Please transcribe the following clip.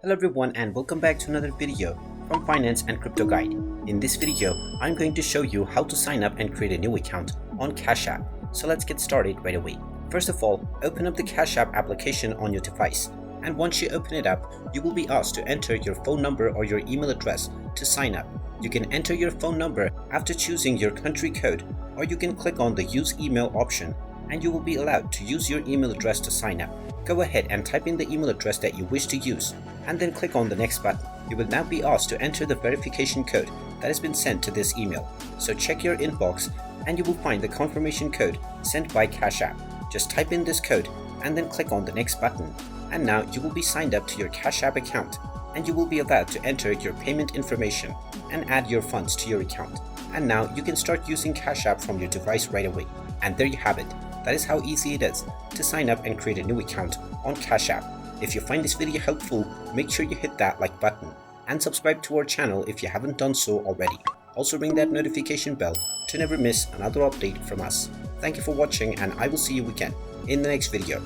Hello everyone and welcome back to another video from Finance and Crypto Guide. In this video, I'm going to show you how to sign up and create a new account on Cash App. So let's get started right away. First of all, open up the Cash App application on your device. And once you open it up, you will be asked to enter your phone number or your email address to sign up. You can enter your phone number after choosing your country code, or you can click on the Use Email option and you will be allowed to use your email address to sign up. Go ahead and type in the email address that you wish to use and then click on the next button. You will now be asked to enter the verification code that has been sent to this email. So check your inbox and you will find the confirmation code sent by Cash App. Just type in this code and then click on the next button. And now you will be signed up to your Cash App account and you will be allowed to enter your payment information and add your funds to your account. And now you can start using Cash App from your device right away. And there you have it. That is how easy it is to sign up and create a new account on Cash App. If you find this video helpful, make sure you hit that like button and subscribe to our channel if you haven't done so already. Also ring that notification bell to never miss another update from us. Thank you for watching and I will see you again in the next video.